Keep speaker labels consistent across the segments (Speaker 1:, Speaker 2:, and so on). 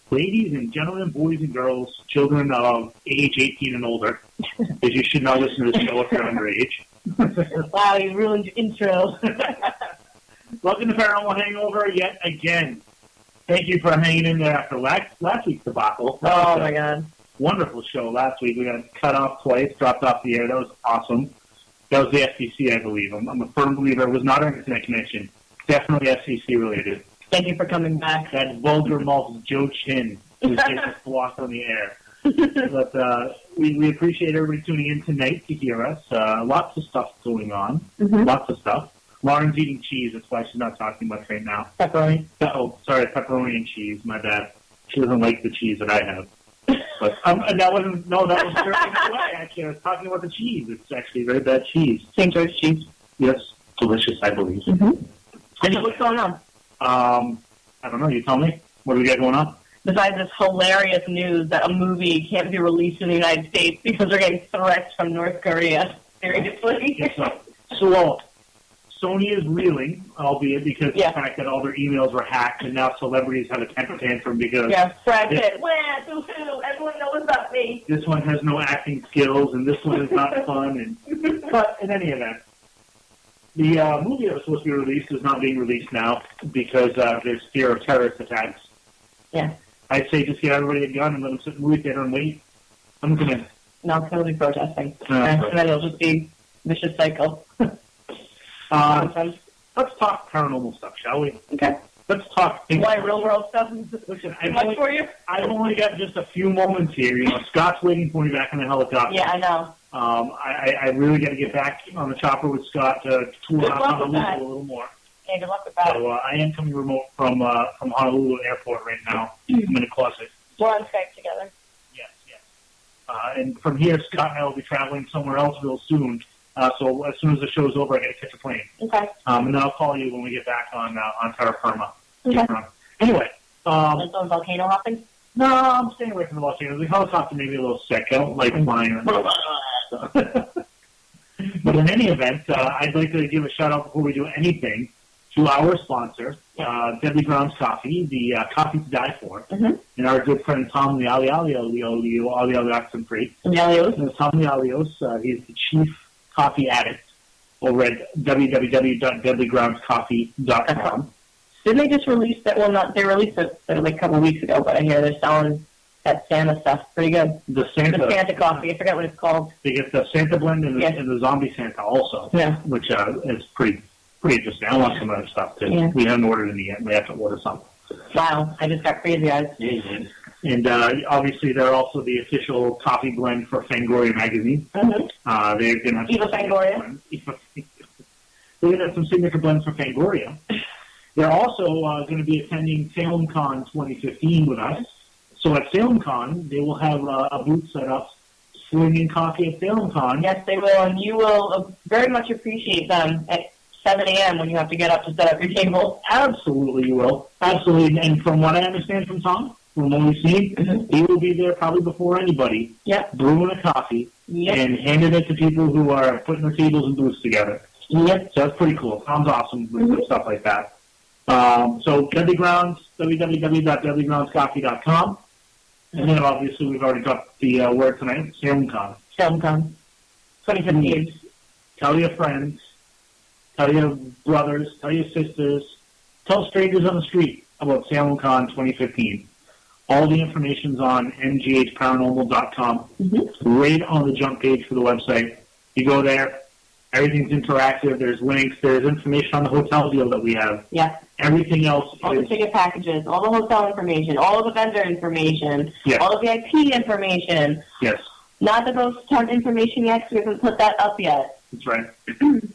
Speaker 1: Ladies and gentlemen, boys and girls, children of age 18 and older, because you should not listen to this show if you're underage.
Speaker 2: Wow, you ruined your intro.
Speaker 1: Welcome to Paranormal Hangover yet again. Thank you for hanging in there after last week's debacle.
Speaker 2: Oh, my God.
Speaker 1: Wonderful show last week. We got cut off twice, dropped off the air. That was awesome. That was the FCC, I believe. I'm a firm believer. It was not our internet connection. Definitely FCC related.
Speaker 2: Thank you for coming back.
Speaker 1: That vulgar mouth Joe Chin was just blocked on the air. But we appreciate everybody tuning in tonight to hear us. Lots of stuff going on.
Speaker 2: Mm-hmm.
Speaker 1: Lots of stuff. Lauren's eating cheese. That's why she's not talking much right now.
Speaker 2: Pepperoni.
Speaker 1: Oh, sorry, pepperoni and cheese. My bad. She doesn't like the cheese that I have. But that was very way. Actually, I was talking about the cheese. It's actually very bad cheese.
Speaker 2: St. George cheese.
Speaker 1: Yes, delicious, I believe.
Speaker 2: Mm-hmm. And what's going on?
Speaker 1: I don't know. You tell me. What do we got going on?
Speaker 2: Besides this hilarious news that a movie can't be released in the United States because they're getting threats from North Korea. Seriously?
Speaker 1: Yes, so Sony is reeling, albeit because of the fact that all their emails were hacked, and now celebrities have a temper tantrum because...
Speaker 2: Yeah, Brad Pitt. Everyone knows about me.
Speaker 1: This one has no acting skills, and this one is not fun. But in any event, the movie that was supposed to be released is not being released now because there's fear of terrorist attacks.
Speaker 2: Yeah.
Speaker 1: I'd say just get everybody a gun and let them sit in the movie theater and wait. I'm going to...
Speaker 2: No, it's going to be protesting. And then it'll just be vicious cycle.
Speaker 1: Let's talk paranormal stuff, shall we?
Speaker 2: Okay.
Speaker 1: Let's talk...
Speaker 2: Why real world stuff?
Speaker 1: Listen,
Speaker 2: I've
Speaker 1: only got just a few moments here. You know, Scott's waiting for me back in the helicopter.
Speaker 2: Yeah, I know.
Speaker 1: I really got to get back on the chopper with Scott to tour Honolulu a little more.
Speaker 2: Yeah, good luck with that.
Speaker 1: So I am coming remote from Honolulu Airport right now. I'm in a closet.
Speaker 2: We're on Skype together.
Speaker 1: Yes. And from here, Scott and I will be traveling somewhere else real soon. So as soon as the show's over, I got to catch a plane.
Speaker 2: Okay.
Speaker 1: And then I'll call you when we get back on terra firma.
Speaker 2: Okay.
Speaker 1: Anyway.
Speaker 2: Like going volcano hopping?
Speaker 1: No, I'm staying away from the volcanoes. The helicopter may be a little sick. I don't like flying. But in any event, I'd like to give a shout-out before we do anything to our sponsor, Deadly Grounds Coffee, the coffee to die for, and our good friend Tom Lialio accent free. Tom Lialios, he's the chief coffee addict over at www.deadlygroundscoffee.com.
Speaker 2: Didn't they just release that? Well, they released it like a couple of weeks ago, but I hear they're selling that Santa stuff. Pretty good.
Speaker 1: The Santa
Speaker 2: coffee. I forget what it's called.
Speaker 1: They get the Santa blend and the zombie Santa also, which is pretty interesting. I want some other stuff too. Yeah. We haven't ordered any yet. We have to order some.
Speaker 2: Wow, I just got crazy eyes.
Speaker 1: And obviously, they're also the official coffee blend for Fangoria magazine. They're going to have
Speaker 2: Eva Fangoria.
Speaker 1: They're going to have some signature blends for Fangoria. They're also going to be attending SalemCon 2015 with us. So at SalemCon, they will have a booth set up, slinging coffee at SalemCon.
Speaker 2: Yes, they will, and you will very much appreciate them at 7 a.m. when you have to get up to set up your table.
Speaker 1: Absolutely, you will. Absolutely. And from what I understand from Tom, from what we've seen, he will be there probably before anybody, brewing a coffee and handing it to people who are putting their tables and booths together.
Speaker 2: Yep.
Speaker 1: So that's pretty cool. Tom's awesome with stuff like that. So Deadly Grounds, www.deadlygroundscoffee.com. And then obviously we've already got the word tonight, SalemCon.
Speaker 2: SalemCon 2015.
Speaker 1: tell your friends, tell your brothers, tell your sisters, tell strangers on the street about SalemCon 2015. All the information's on mghparanormal.com, right on the jump page for the website. You go there, everything's interactive, there's links, there's information on the hotel deal that we have.
Speaker 2: Yeah.
Speaker 1: Everything else
Speaker 2: all the ticket packages, all the hotel information, all of the vendor information, all the VIP information.
Speaker 1: Yes.
Speaker 2: Not the ghost hunt information yet, because we haven't put that up yet.
Speaker 1: That's right.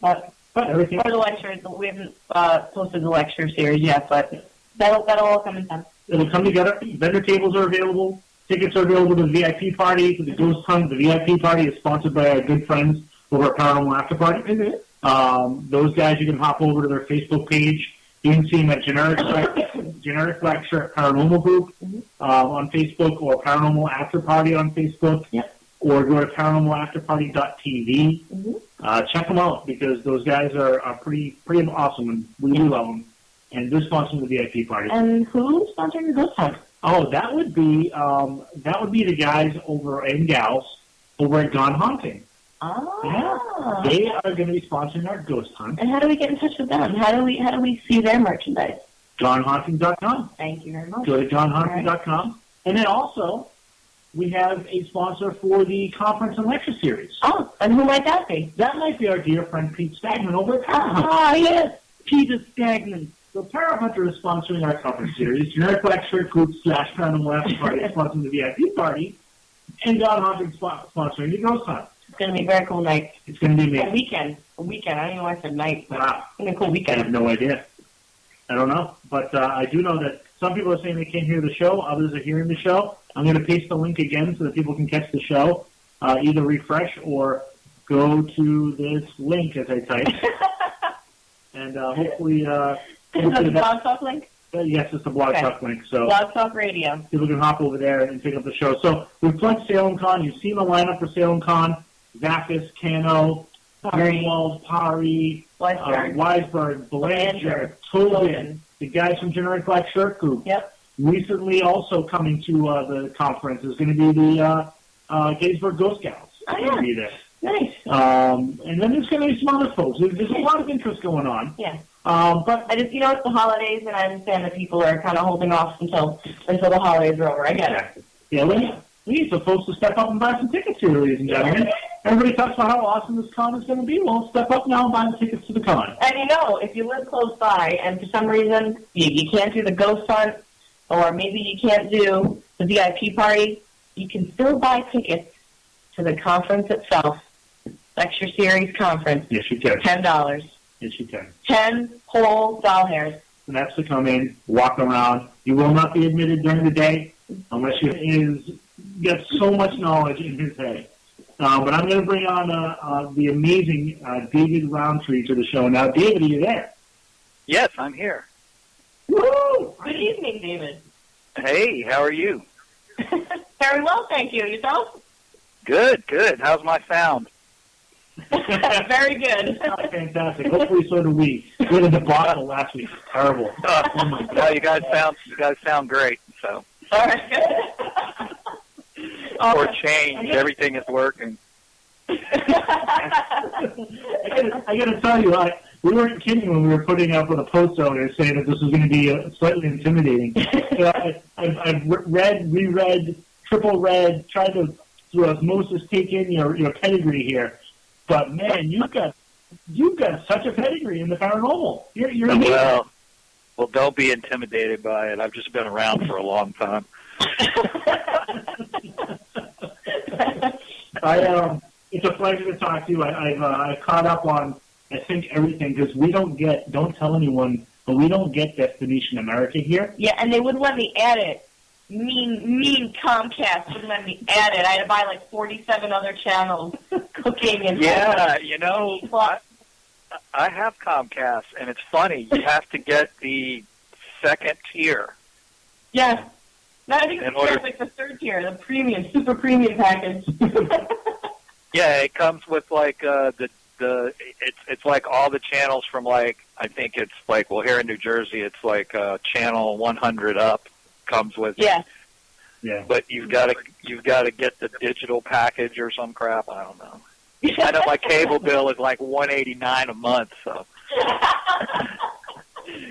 Speaker 2: but
Speaker 1: everything.
Speaker 2: For the lectures, we haven't posted the lecture series yet, but that'll all come in time.
Speaker 1: It'll come together. Vendor tables are available. Tickets are available to the VIP party, to the ghost hunt. The VIP party is sponsored by our good friends over at Paranormal After Party. Those guys, you can hop over to their Facebook page. You can see them at Generic Lecture Paranormal Group on Facebook, or Paranormal After Party on Facebook, or go to paranormalafterparty.tv. Check them out, because those guys are pretty awesome, and we love them. And they're sponsoring the VIP party.
Speaker 2: And who's sponsoring the ghost hunt?
Speaker 1: Oh, that would be the guys and gals over at Gone Haunting.
Speaker 2: Oh.
Speaker 1: Yeah, they are going to be sponsoring our ghost hunt.
Speaker 2: And how do we get in touch with them? How do we see their merchandise?
Speaker 1: GoneHaunting.com.
Speaker 2: Thank you very much.
Speaker 1: Go to GoneHaunting.com. Right. And then also, we have a sponsor for the conference and lecture series.
Speaker 2: Oh, and who might that be?
Speaker 1: That might be our dear friend Pete Stagman over at Parahunter.
Speaker 2: Ah, yes,
Speaker 1: Peter Stagman. So Parahunter is sponsoring our conference series. Generic Lecture Group / Paranormal After Party is sponsoring the VIP party. And Gone Haunting sponsoring the ghost hunt.
Speaker 2: It's going to be a very cool night.
Speaker 1: It's going to be amazing.
Speaker 2: A weekend. I don't know why I said night, but
Speaker 1: wow.
Speaker 2: It's going to be a cool weekend.
Speaker 1: I have no idea. I don't know. But I do know that some people are saying they can't hear the show. Others are hearing the show. I'm going to paste the link again so that people can catch the show. Either refresh or go to this link as I type. And hopefully...
Speaker 2: Is it the Blog Talk link?
Speaker 1: Yes, it's the Blog Talk link. So
Speaker 2: Blog Talk Radio. People
Speaker 1: can hop over there and pick up the show. So we've plugged SalemCon. You've seen the lineup for SalemCon. Vacus, Cano, Greenwald, Pari, Weisberg, Belanger, Tobin, the guys from Generic Black Shirt Group.
Speaker 2: Yep.
Speaker 1: Recently also coming to the conference is going to be the Gettysburg Ghost Scouts.
Speaker 2: Oh, yeah.
Speaker 1: Be there.
Speaker 2: Nice.
Speaker 1: And then there's going to be some other folks. There's a lot of interest going on.
Speaker 2: Yeah.
Speaker 1: But
Speaker 2: I just, it's the holidays, and I understand that people are kind of holding off until the holidays are over. I get it.
Speaker 1: Yeah, we need some folks to step up and buy some tickets here, ladies and gentlemen. Everybody talks about how awesome this con is going to be. Well, step up now and buy the tickets to the con.
Speaker 2: And if you live close by, and for some reason you can't do the ghost hunt, or maybe you can't do the VIP party, you can still buy tickets to the conference itself, lecture series conference.
Speaker 1: Yes, you can.
Speaker 2: $10.
Speaker 1: Yes, you can.
Speaker 2: 10 whole doll hairs.
Speaker 1: And that's to come in, walk around. You will not be admitted during the day unless you get so much knowledge in his head. But I'm going to bring on the amazing David Roundtree to the show. Now, David, are you there?
Speaker 3: Yes, I'm here.
Speaker 2: Woo! Good evening, David.
Speaker 3: Hey, how are you?
Speaker 2: Very well, thank you. Yourself?
Speaker 3: Good. How's my sound?
Speaker 2: Very good.
Speaker 1: Fantastic. Hopefully, so do we. We had a debacle last week. Terrible.
Speaker 3: Oh my God. Well, you guys sound great. So.
Speaker 2: All right.
Speaker 3: For change, everything is working.
Speaker 1: I got to tell you, we weren't kidding when we were putting up with a post earlier saying that this was going to be slightly intimidating. I've reread, triple read, tried to through osmosis take in your pedigree here. But man, you've got such a pedigree in the paranormal. You're amazing.
Speaker 3: Well, don't be intimidated by it. I've just been around for a long time.
Speaker 1: It's a pleasure to talk to you. I've caught up on I think everything because don't tell anyone, but we don't get Destination America here.
Speaker 2: Yeah, and they wouldn't let me add it. Mean Comcast wouldn't let me add it. I had to buy like 47 other channels, cooking and
Speaker 3: yeah, I have Comcast, and it's funny. You have to get the second tier.
Speaker 2: Yeah. No, I think it's like the third tier, the premium, super premium package.
Speaker 3: Yeah, it comes with like it's like all the channels from like I think it's like here in New Jersey it's like channel 100 up comes with.
Speaker 2: Yeah.
Speaker 1: Yeah.
Speaker 3: But you've got to get the digital package or some crap. I don't know. I know my cable bill is like $189 a month, so.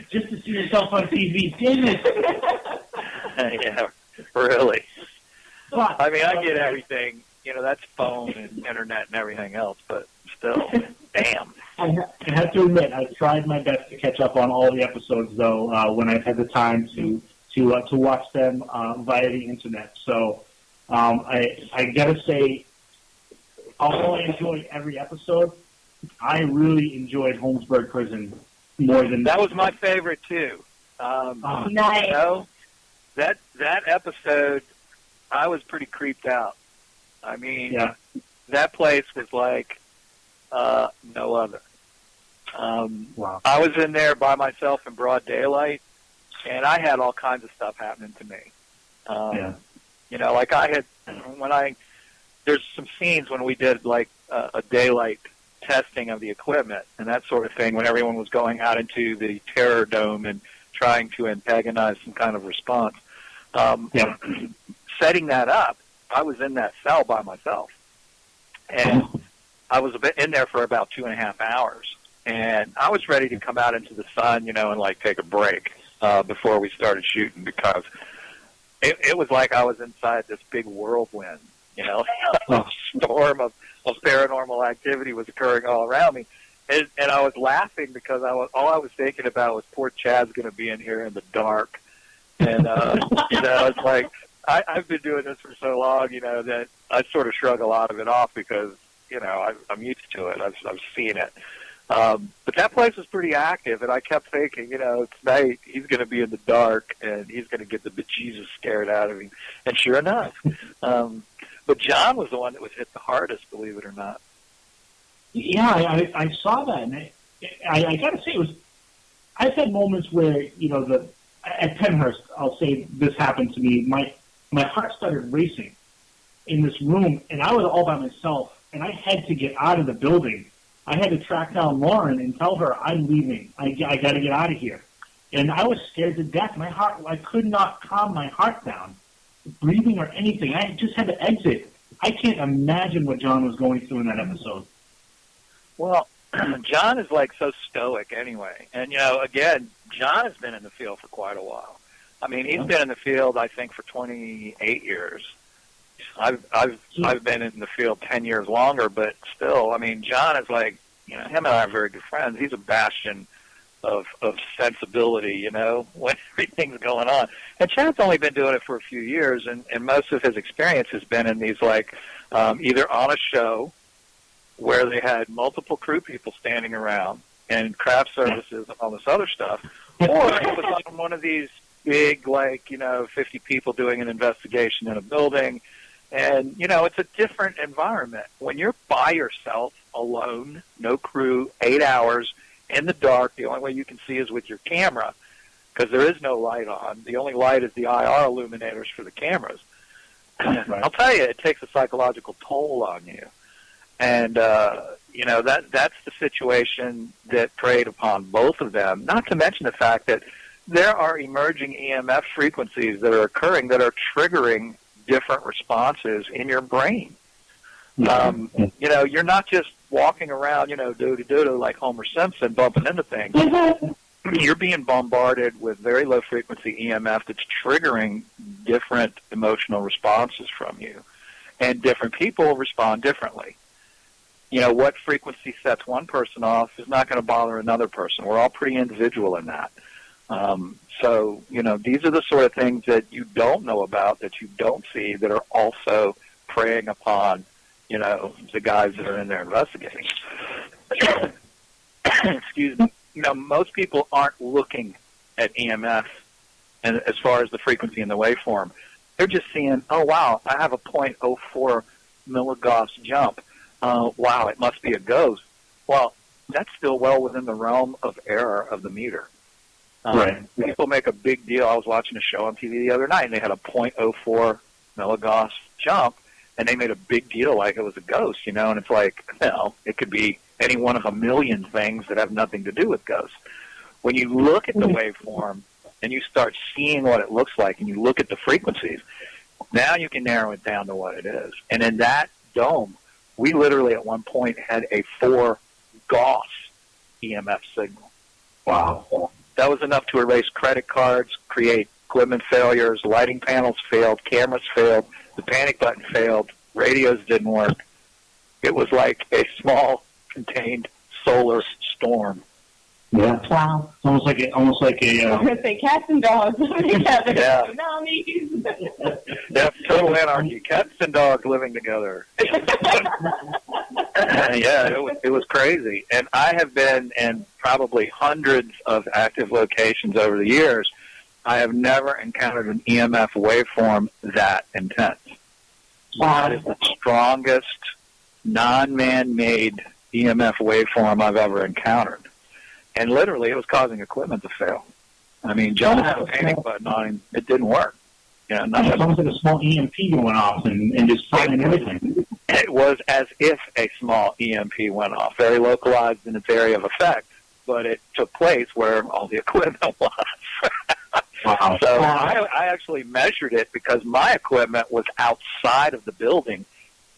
Speaker 1: Just to see yourself on TV, damn it.
Speaker 3: Yeah, really.
Speaker 1: But,
Speaker 3: I mean, I get everything. That's phone and internet and everything else, but still, damn.
Speaker 1: I have to admit, I've tried my best to catch up on all the episodes, though, when I've had the time to watch them via the internet. So I got to say, although I enjoyed every episode, I really enjoyed Holmesburg Prison more than...
Speaker 3: That was my favorite, too.
Speaker 2: Nice.
Speaker 3: That episode, I was pretty creeped out. I mean,
Speaker 1: yeah.
Speaker 3: That place was like no other.
Speaker 1: Wow.
Speaker 3: I was in there by myself in broad daylight, and I had all kinds of stuff happening to me. Like I had, there's some scenes when we did like a daylight testing of the equipment and that sort of thing when everyone was going out into the terror dome and trying to antagonize some kind of response. Setting that up, I was in that cell by myself, and I was in there for about 2.5 hours, and I was ready to come out into the sun, and like take a break before we started shooting, because it was like I was inside this big whirlwind, a storm of paranormal activity was occurring all around me, and I was laughing because all I was thinking about was poor Chad's going to be in here in the dark, and it's like. I've been doing this for so long, that I sort of shrug a lot of it off because, I'm used to it. I've seen it. But that place was pretty active, and I kept thinking, tonight he's going to be in the dark, and he's going to get the bejesus scared out of him. And sure enough. But John was the one that was hit the hardest, believe it or not.
Speaker 1: Yeah, I saw that, and I got to say, I've had moments where, at Penhurst, I'll say this happened to me. My heart started racing in this room, and I was all by myself, and I had to get out of the building. I had to track down Lauren and tell her, I'm leaving. I got to get out of here. And I was scared to death. I could not calm my heart down, breathing or anything. I just had to exit. I can't imagine what John was going through in that episode.
Speaker 3: Well, John is like so stoic anyway. And, again, John has been in the field for quite a while. I mean, he's been in the field, I think, for 28 years. I've been in the field 10 years longer, but still, I mean, John is like, him and I are very good friends. He's a bastion of sensibility, when everything's going on. And Chad's only been doing it for a few years, and most of his experience has been in these, like, either on a show where they had multiple crew people standing around and craft services and all this other stuff, or it was on one of these big, 50 people doing an investigation in a building. And, it's a different environment. When you're by yourself, alone, no crew, 8 hours, in the dark, the only way you can see is with your camera, because there is no light on. The only light is the IR illuminators for the cameras. Right. I'll tell you, it takes a psychological toll on you. And, that's the situation that preyed upon both of them, not to mention the fact that there are emerging EMF frequencies that are occurring that are triggering different responses in your brain. You're not just walking around, doo-doo-doo-doo like Homer Simpson bumping into things. You're being bombarded with very low frequency EMF that's triggering different emotional responses from you. And different people respond differently. What frequency sets one person off is not going to bother another person. We're all pretty individual in that. So, these are the sort of things that you don't know about, that you don't see, that are also preying upon, the guys that are in there investigating. Excuse me. Most people aren't looking at EMF and as far as the frequency and the waveform. They're just seeing, oh, wow, I have a .04 milligauss jump. Wow, it must be a ghost. Well, that's still well within the realm of error of the meter.
Speaker 1: Right.
Speaker 3: People make a big deal. I was watching a show on TV the other night, and they had a .04 milligauss jump, and they made a big deal like it was a ghost, and it's like, it could be any one of a million things that have nothing to do with ghosts. When you look at the waveform and you start seeing what it looks like and you look at the frequencies, now you can narrow it down to what it is. And in that dome, we literally at one point had a 4 Gauss EMF signal.
Speaker 1: Wow.
Speaker 3: That was enough to erase credit cards, create equipment failures, lighting panels failed, cameras failed, the panic button failed, radios didn't work. It was like a small, contained solar storm.
Speaker 1: Yeah.
Speaker 2: Wow.
Speaker 1: It's almost like a.
Speaker 2: I was going to say cats and dogs living together.
Speaker 3: Yeah.
Speaker 2: Tsunamis.
Speaker 3: Yeah, total anarchy. Cats and dogs living together. Yeah, it was crazy. And I have been in probably hundreds of active locations over the years. I have never encountered an EMF waveform that intense.
Speaker 2: Wow.
Speaker 3: That is the strongest non-man-made EMF waveform I've ever encountered. And literally, it was causing equipment to fail. I mean, John had a panic button on him. It didn't work.
Speaker 1: Yeah, it's almost like a small EMP going off and just fighting everything.
Speaker 3: It was as if a small EMP went off, very localized in its area of effect, but it took place where all the equipment was.
Speaker 1: Wow.
Speaker 3: So I actually measured it because my equipment was outside of the building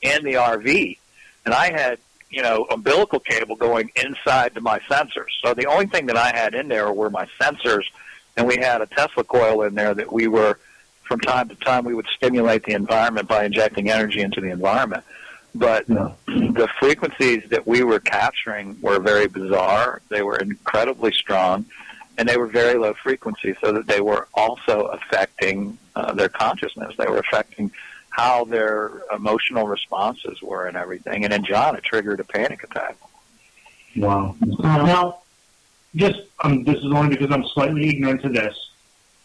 Speaker 3: in the RV, and I had, umbilical cable going inside to my sensors. So the only thing that I had in there were my sensors, and we had a Tesla coil in there that we were, from time to time, we would stimulate the environment by injecting energy into the environment. But the frequencies that we were capturing were very bizarre. They were incredibly strong, and they were very low frequency, so that they were also affecting their consciousness. They were affecting how their emotional responses were and everything. And in John, it triggered a panic attack.
Speaker 1: Wow. Now, this is only because I'm slightly ignorant to this.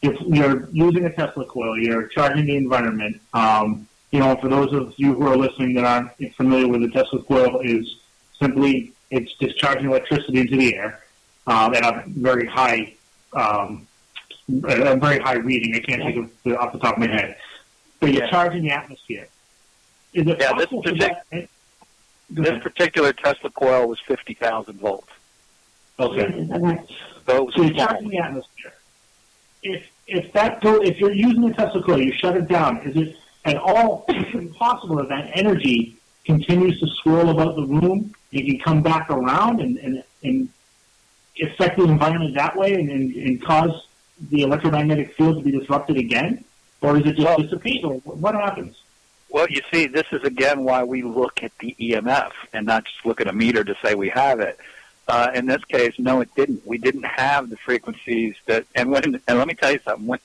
Speaker 1: If you're using a Tesla coil, you're charging the environment. For those of you who are listening that aren't familiar with the Tesla coil, is simply it's discharging electricity into the air at a very high reading. I can't think of it off the top of my head. But you're charging the atmosphere. Is it possible
Speaker 3: this particular Tesla coil was 50,000 volts.
Speaker 1: Okay.
Speaker 3: So
Speaker 1: you're charging the atmosphere. If you're using the Tesla coil, you shut it down. Is it at all possible that energy continues to swirl about the room? It can come back around and affect the environment that way and cause the electromagnetic field to be disrupted again? Or is it just dissipate? Or what happens?
Speaker 3: Well, you see, this is again why we look at the EMF and not just look at a meter to say we have it. In this case, no, it didn't. We didn't have the frequencies that. And let me tell you something.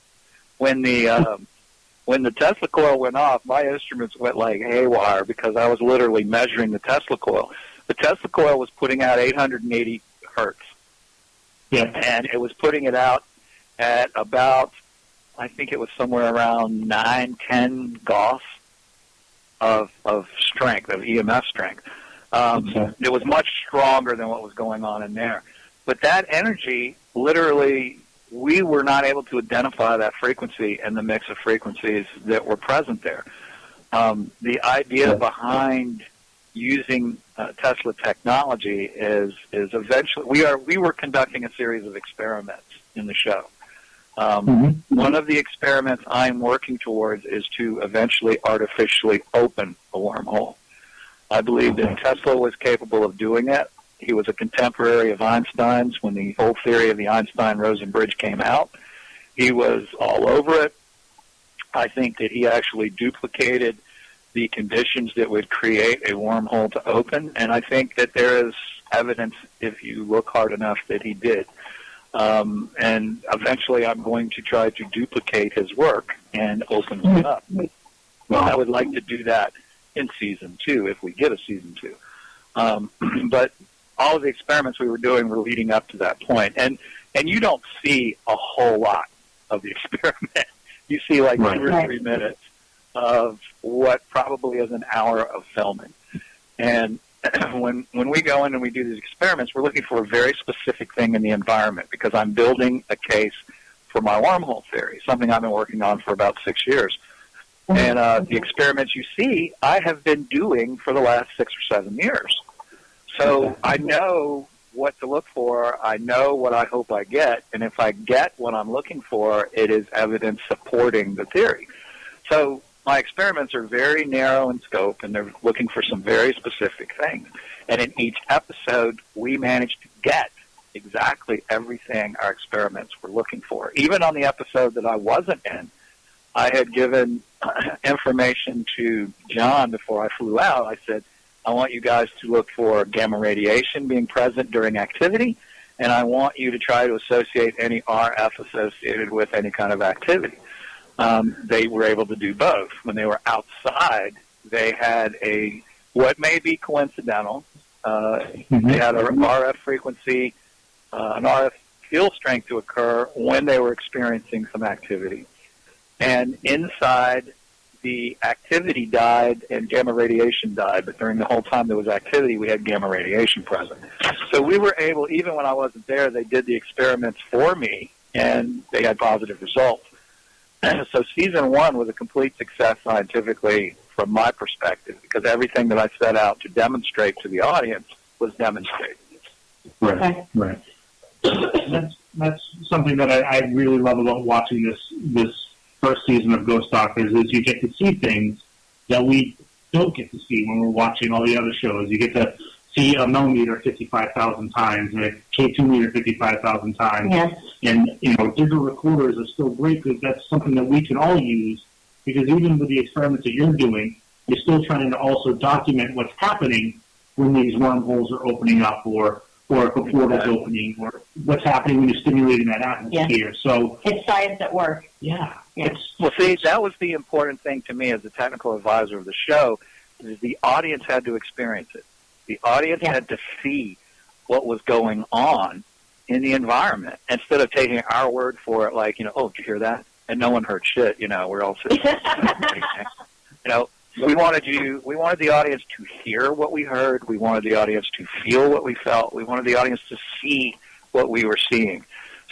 Speaker 3: When the Tesla coil went off, my instruments went like haywire because I was literally measuring the Tesla coil. The Tesla coil was putting out 880 hertz.
Speaker 1: Yeah.
Speaker 3: And it was putting it out at about, I think it was somewhere around 9-10 Gauss of strength, of EMF strength. It was much stronger than what was going on in there. But that energy, literally, we were not able to identify that frequency and the mix of frequencies that were present there. The idea behind using Tesla technology is eventually we were conducting a series of experiments in the show. One of the experiments I'm working towards is to eventually artificially open a wormhole. I believe that Tesla was capable of doing it. He was a contemporary of Einstein's when the whole theory of the Einstein-Rosen bridge came out. He was all over it. I think that he actually duplicated the conditions that would create a wormhole to open, and I think that there is evidence, if you look hard enough, that he did. And eventually I'm going to try to duplicate his work and open it up. Well, I would like to do that in Season 2, if we get a Season 2. But all of the experiments we were doing were leading up to that point. And you don't see a whole lot of the experiment. You see like 2 or 3 minutes of what probably is an hour of filming. And when we go in and we do these experiments, we're looking for a very specific thing in the environment because I'm building a case for my wormhole theory, something I've been working on for about 6 years. And the experiments you see, I have been doing for the last 6 or 7 years. So I know what to look for. I know what I hope I get. And if I get what I'm looking for, it is evidence supporting the theory. So my experiments are very narrow in scope, and they're looking for some very specific things. And in each episode, we managed to get exactly everything our experiments were looking for. Even on the episode that I wasn't in, I had given information to John before I flew out. I said, I want you guys to look for gamma radiation being present during activity, and I want you to try to associate any RF associated with any kind of activity. They were able to do both. When they were outside, they had what may be coincidental. They had an RF frequency, an RF field strength to occur when they were experiencing some activity. And inside, the activity died and gamma radiation died, but during the whole time there was activity, we had gamma radiation present. So we were able, even when I wasn't there, they did the experiments for me, and they had positive results. So season 1 was a complete success scientifically from my perspective, because everything that I set out to demonstrate to the audience was demonstrated.
Speaker 1: Right, right. That's something that I really love about watching this first season of Ghost Stalkers, is you get to see things that we don't get to see when we're watching all the other shows. You get to see a millimeter 55,000 times and a K2 meter 55,000 times.
Speaker 2: Yes.
Speaker 1: And, digital recorders are still great because that's something that we can all use, because even with the experiments that you're doing, you're still trying to also document what's happening when these wormholes are opening up, or if a portal's opening, or what's happening when you're stimulating that atmosphere. Yeah. So
Speaker 2: it's science at work.
Speaker 1: Yeah.
Speaker 3: Well, see, that was the important thing to me as the technical advisor of the show, is the audience had to experience it. The audience had to see what was going on in the environment, instead of taking our word for it, like, oh, did you hear that? And no one heard shit, we're all sitting there. We wanted the audience to hear what we heard. We wanted the audience to feel what we felt. We wanted the audience to see what we were seeing.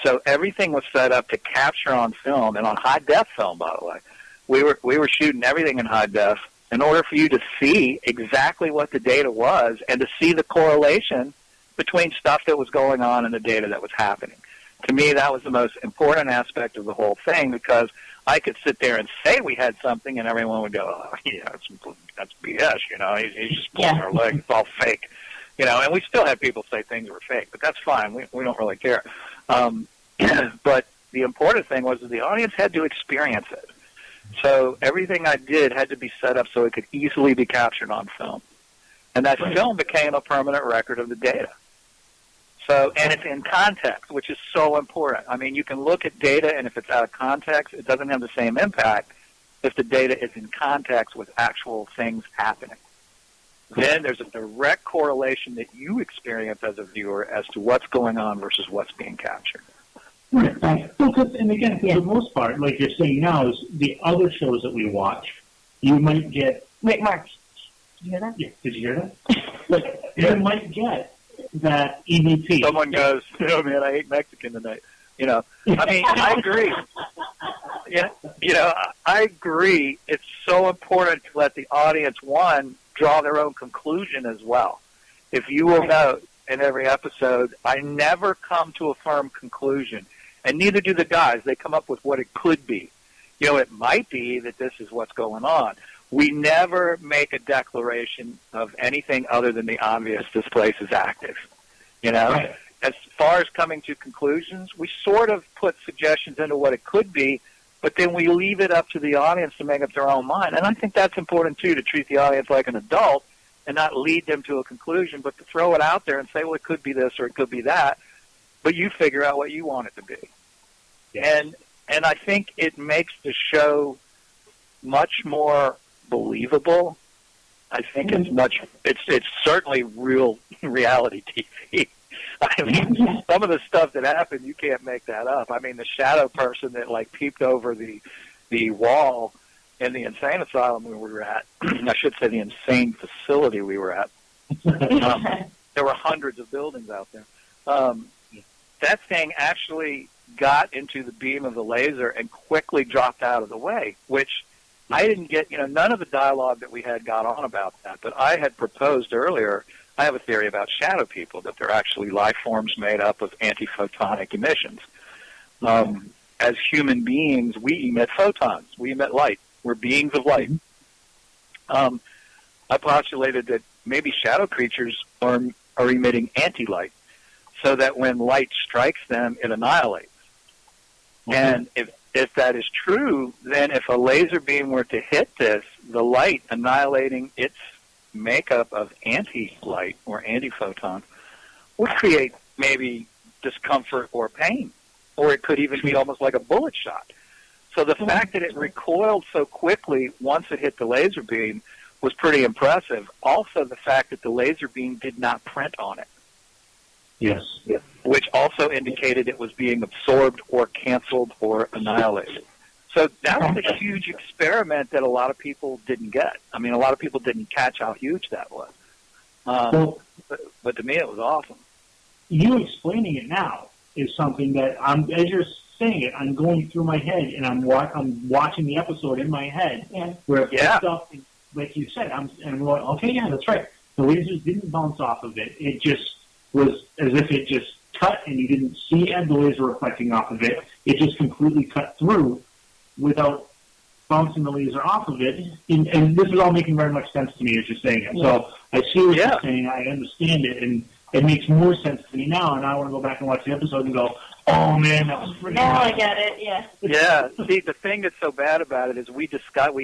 Speaker 3: So everything was set up to capture on film, and on high-def film, by the way. We were shooting everything in high def in order for you to see exactly what the data was, and to see the correlation between stuff that was going on and the data that was happening. To me, that was the most important aspect of the whole thing, because I could sit there and say we had something, and everyone would go, oh, yeah, that's BS, he's just pulling our leg, it's all fake. And we still had people say things were fake, but that's fine, we don't really care. But the important thing was that the audience had to experience it. So everything I did had to be set up so it could easily be captured on film. And that film became a permanent record of the data. So, and it's in context, which is so important. I mean, you can look at data, and if it's out of context, it doesn't have the same impact if the data is in context with actual things happening. Then there's a direct correlation that you experience as a viewer as to what's going on versus what's being captured.
Speaker 1: Right. Well, and again, for the most part, like you're saying now, is the other shows that we watch, you might get...
Speaker 2: Wait, Marc, did you hear that?
Speaker 1: Yeah, did you hear that? You might get that EVP.
Speaker 3: Someone goes, man, I ate Mexican tonight. I mean, I agree. I agree. It's so important to let the audience, one, draw their own conclusion as well. If you will note, in every episode, I never come to a firm conclusion, and neither do the guys. They come up with what it could be. It might be that this is what's going on. We never make a declaration of anything other than the obvious, this place is active.
Speaker 1: Right.
Speaker 3: As far as coming to conclusions, we sort of put suggestions into what it could be, but then we leave it up to the audience to make up their own mind. And I think that's important, too, to treat the audience like an adult and not lead them to a conclusion, but to throw it out there and say, well, it could be this or it could be that, but you figure out what you want it to be. Yes. And I think it makes the show much more believable. I think it's certainly real reality TV. I mean, some of the stuff that happened, you can't make that up. I mean, the shadow person that peeped over the wall in the insane asylum we were at, I should say the insane facility we were at. There were hundreds of buildings out there. That thing actually got into the beam of the laser and quickly dropped out of the way, which I didn't get, none of the dialogue that we had got on about that, but I had proposed earlier, I have a theory about shadow people, that they're actually life forms made up of antiphotonic emissions. As human beings, we emit photons. We emit light. were beings of light. I postulated that maybe shadow creatures are emitting anti-light, so that when light strikes them, it annihilates. Mm-hmm. And if that is true, then if a laser beam were to hit this, the light annihilating its makeup of anti-light or anti-photon would create maybe discomfort or pain, or it could even be almost like a bullet shot. So the fact that it recoiled so quickly once it hit the laser beam was pretty impressive. Also, the fact that the laser beam did not print on it.
Speaker 1: Yes.
Speaker 3: Which also indicated it was being absorbed or canceled or annihilated. So that was a huge experiment that a lot of people didn't get. I mean, a lot of people didn't catch how huge that was. But to me, it was awesome.
Speaker 1: You explaining it now is something that, as you're saying it, I'm going through my head, and I'm watching the episode in my head, where stuff, like you said, I'm going, okay, yeah, that's right. The lasers didn't bounce off of it. It just was as if it just cut, and you didn't see the laser reflecting off of it. It just completely cut through without bouncing the laser off of it. And this is all making very much sense to me as you're saying it. So I see what you're saying. I understand it, and it makes more sense to me now. And I want to go back and watch the episode and go, oh, man, that was freaking
Speaker 2: Now I get it, yeah.
Speaker 3: Yeah. See, the thing that's so bad about it is we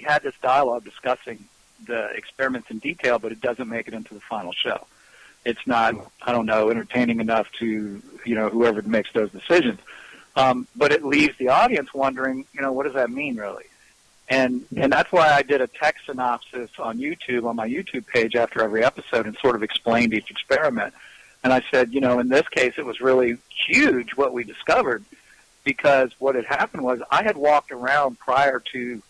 Speaker 3: had this dialogue discussing the experiments in detail, but it doesn't make it into the final show. It's not, I don't know, entertaining enough to, whoever makes those decisions. But it leaves the audience wondering, what does that mean, really? And that's why I did a text synopsis on YouTube, on my YouTube page after every episode, and sort of explained each experiment. And I said, in this case, it was really huge what we discovered, because what had happened was I had walked around prior to,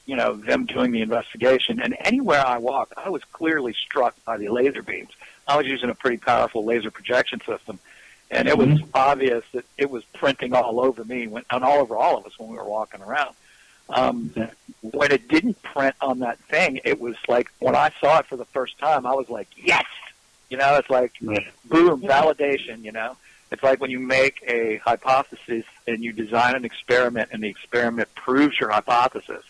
Speaker 3: them doing the investigation, and anywhere I walked, I was clearly struck by the laser beams. I was using a pretty powerful laser projection system, and it was obvious that it was printing all over me and all over all of us when we were walking around. When it didn't print on that thing, it was like, when I saw it for the first time, I was like, yes! It's like, boom, validation, It's like when you make a hypothesis and you design an experiment and the experiment proves your hypothesis.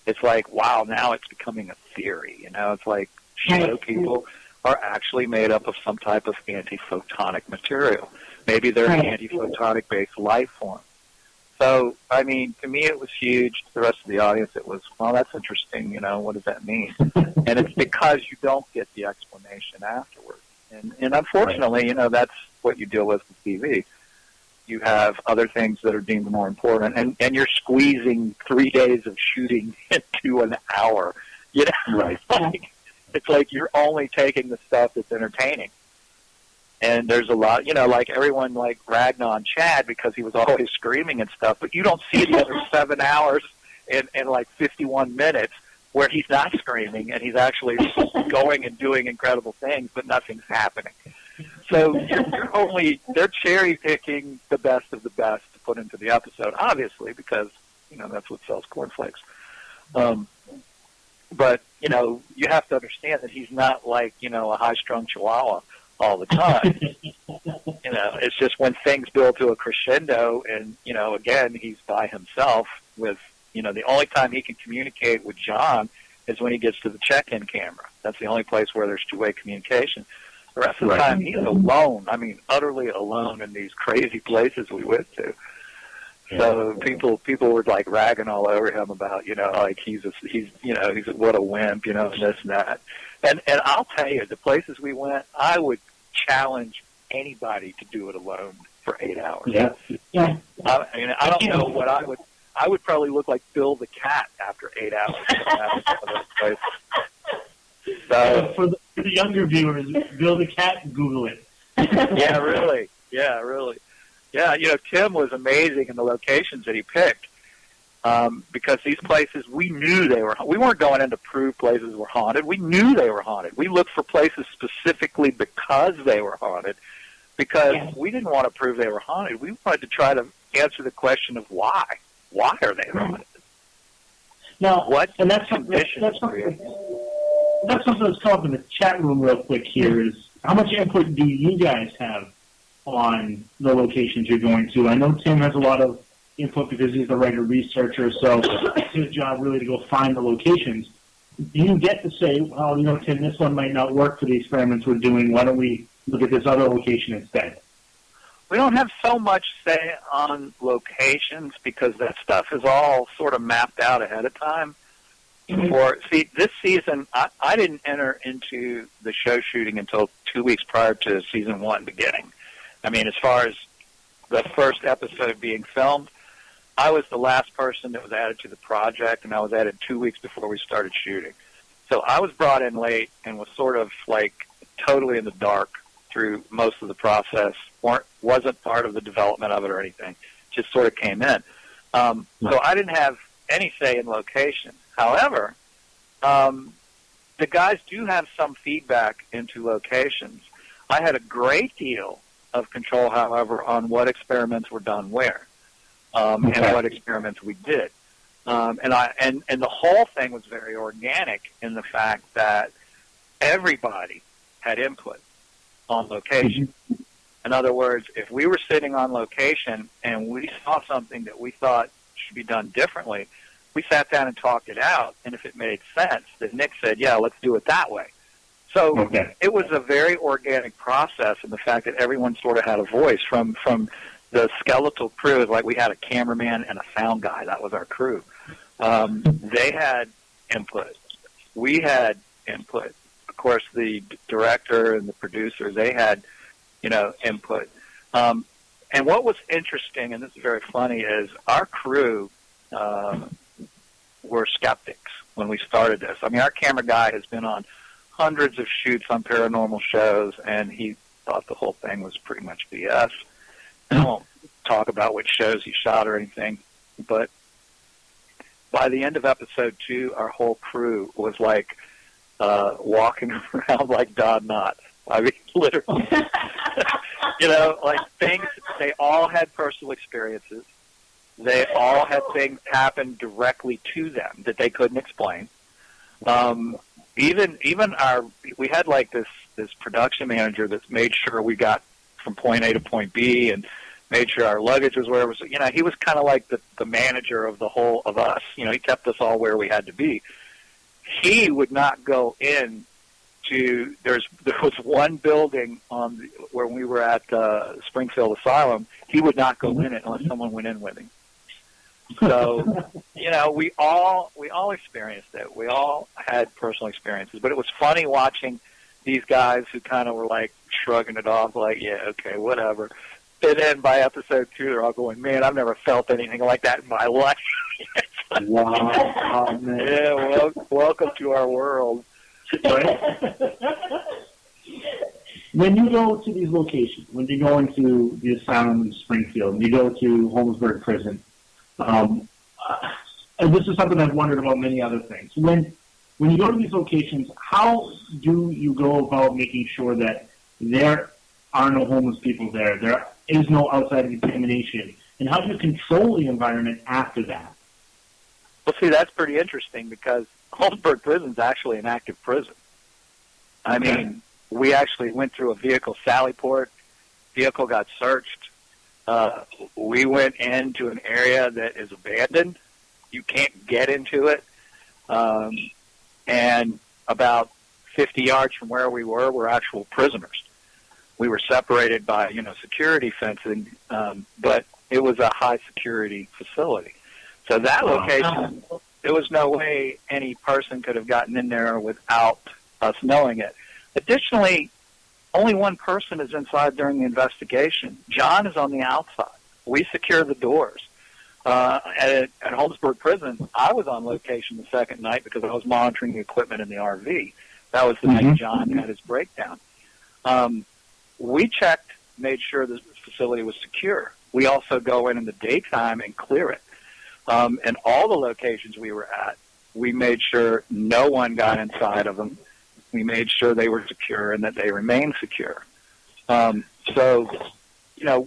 Speaker 3: It's like, wow, now it's becoming a theory, It's like shadow people are actually made up of some type of anti-photonic material. Maybe they're an anti-photonic-based life form. So, I mean, to me it was huge. To the rest of the audience, it was, well, that's interesting, what does that mean? And it's because you don't get the explanation afterwards. And unfortunately, that's what you deal with TV. You have other things that are deemed more important, and you're squeezing 3 days of shooting into an hour.
Speaker 1: Right.
Speaker 3: It's like you're only taking the stuff that's entertaining. And there's a lot, like everyone ragged on Chad because he was always screaming and stuff, but you don't see the other 7 hours and 51 minutes where he's not screaming and he's actually going and doing incredible things, but nothing's happening. So they're cherry picking the best of the best to put into the episode, obviously, because, that's what sells cornflakes. But, you have to understand that he's not like, a high-strung chihuahua all the time. It's just when things build to a crescendo and, again, he's by himself with, the only time he can communicate with John is when he gets to the check-in camera. That's the only place where there's two-way communication. The rest of the time, he's alone. I mean, utterly alone in these crazy places we went to. So people were ragging all over him about, he's what a wimp, and this and that. And I'll tell you, the places we went, I would challenge anybody to do it alone for 8 hours.
Speaker 1: Yeah.
Speaker 3: I don't know what I would probably look like Bill the Cat after 8 hours. So,
Speaker 1: for the younger viewers, Bill the Cat, Google it.
Speaker 3: Yeah, really. Yeah, Tim was amazing in the locations that he picked, because these places, we weren't going in to prove places were haunted. We knew they were haunted. We looked for places specifically because they were haunted, because we didn't want to prove they were haunted. We wanted to try to answer the question of why. Why are they haunted?
Speaker 1: Now,
Speaker 3: that's something that's
Speaker 1: come up in the chat room real quick here is, how much input do you guys have on the locations you're going to? I know Tim has a lot of input because he's the writer-researcher, so it's his job really to go find the locations. Do you get to say, well, Tim, this one might not work for the experiments we're doing. Why don't we look at this other location instead?
Speaker 3: We don't have so much say on locations because that stuff is all sort of mapped out ahead of time. See, this season, I didn't enter into the show shooting until 2 weeks prior to season 1 beginning. I mean, as far as the first episode being filmed, I was the last person that was added to the project, and I was added 2 weeks before we started shooting. So I was brought in late and was sort of like totally in the dark through most of the process. Wasn't part of the development of it or anything. Just sort of came in. So I didn't have any say in location. However, the guys do have some feedback into locations. I had a great deal of control, however, on what experiments were done where. And what experiments we did, and the whole thing was very organic in the fact that everybody had input on location. In other words, if we were sitting on location and we saw something that we thought should be done differently, we sat down and talked it out. And if it made sense, then Nick said, "Yeah, let's do it that way." So it was a very organic process, in the fact that everyone sort of had a voice from the skeletal crew. Like, we had a cameraman and a sound guy. That was our crew. They had input. We had input. Of course, the director and the producers, they had, input. And what was interesting, and this is very funny, is our crew were skeptics when we started this. I mean, our camera guy has been on hundreds of shoots on paranormal shows, and he thought the whole thing was pretty much BS. I won't talk about which shows he shot or anything, but by the end of episode 2, our whole crew was like walking around like Don Knotts. I mean, literally. Like things, they all had personal experiences. They all had things happen directly to them that they couldn't explain. Even we had like this production manager that made sure we got from point A to point B and made sure our luggage was where it was. He was kind of like the manager of the whole of us. He kept us all where we had to be. He would not go in to. There was one building where we were at Springfield Asylum. He would not go in it unless someone went in with him. So, we all experienced it. We all had personal experiences, but it was funny watching these guys who kind of were like shrugging it off, like, yeah, okay, whatever. And then by episode 2, they're all going, "Man, I've never felt anything like that in my life."
Speaker 1: Wow, man.
Speaker 3: Yeah, welcome to our world. Right?
Speaker 1: When you go to these locations, when you go into the asylum in Springfield, and you go to Holmesburg Prison, and this is something I've wondered about many other things. When you go to these locations, how do you go about making sure that there are no homeless people there? There is no outside contamination. And how do you control the environment after that?
Speaker 3: Well, see, that's pretty interesting because Holmesburg Prison is actually an active prison. I mean, we actually went through a vehicle sally port. Vehicle got searched. We went into an area that is abandoned. You can't get into it. And about 50 yards from where we were actual prisoners. We were separated by, security fencing, but it was a high-security facility. So that location, there was no way any person could have gotten in there without us knowing it. Additionally, only one person is inside during the investigation. John is on the outside. We secure the doors. At Holmesburg Prison, I was on location the second night because I was monitoring the equipment in the RV. That was the night John had his breakdown. We checked, made sure the facility was secure. We also go in the daytime and clear it. And all the locations we were at, we made sure no one got inside of them. We made sure they were secure and that they remained secure. So,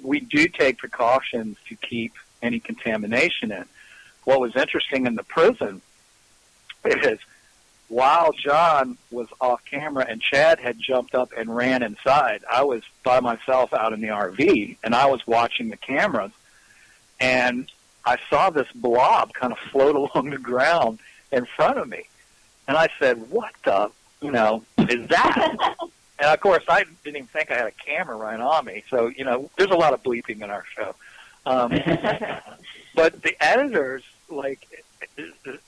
Speaker 3: we do take precautions to keep any contamination in. What was interesting in the prison is while John was off camera and Chad had jumped up and ran inside, I was by myself out in the RV, and I was watching the cameras, and I saw this blob kind of float along the ground in front of me. And I said, what the, is that? And, of course, I didn't even think I had a camera right on me. So, there's a lot of bleeping in our show. But the editors, like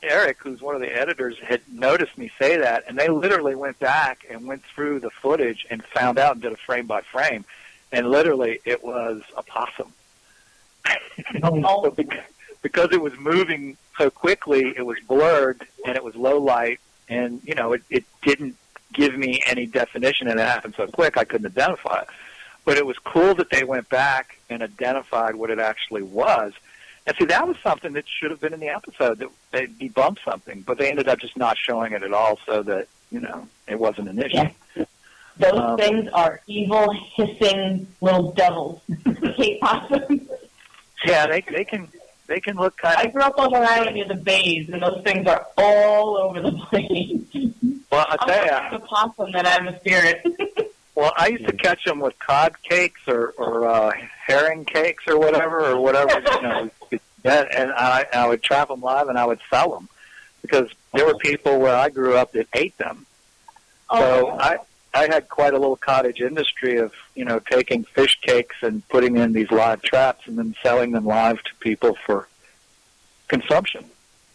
Speaker 3: Eric, who's one of the editors, had noticed me say that, and they literally went back and went through the footage and found out and did a frame-by-frame. And literally, it was a possum. So because it was moving so quickly, it was blurred, and it was low light, and, it didn't give me any definition, and it happened so quick I couldn't identify it. But it was cool that they went back and identified what it actually was. And see, that was something that should have been in the episode, that they debunked something, but they ended up just not showing it at all so that, it wasn't an issue.
Speaker 2: Yeah. Those things are evil, hissing little devils. Hate possums.
Speaker 3: Yeah, they can look kind of...
Speaker 2: I grew up on Long Island near the bays, and those things are all over the place.
Speaker 3: Well, I tell you...
Speaker 2: I'm a possum that I'm a spirit.
Speaker 3: Well, I used to catch them with cod cakes or herring cakes or whatever, and I would trap them live and I would sell them because there were people where I grew up that ate them. So I had quite a little cottage industry of, taking fish cakes and putting in these live traps and then selling them live to people for consumption.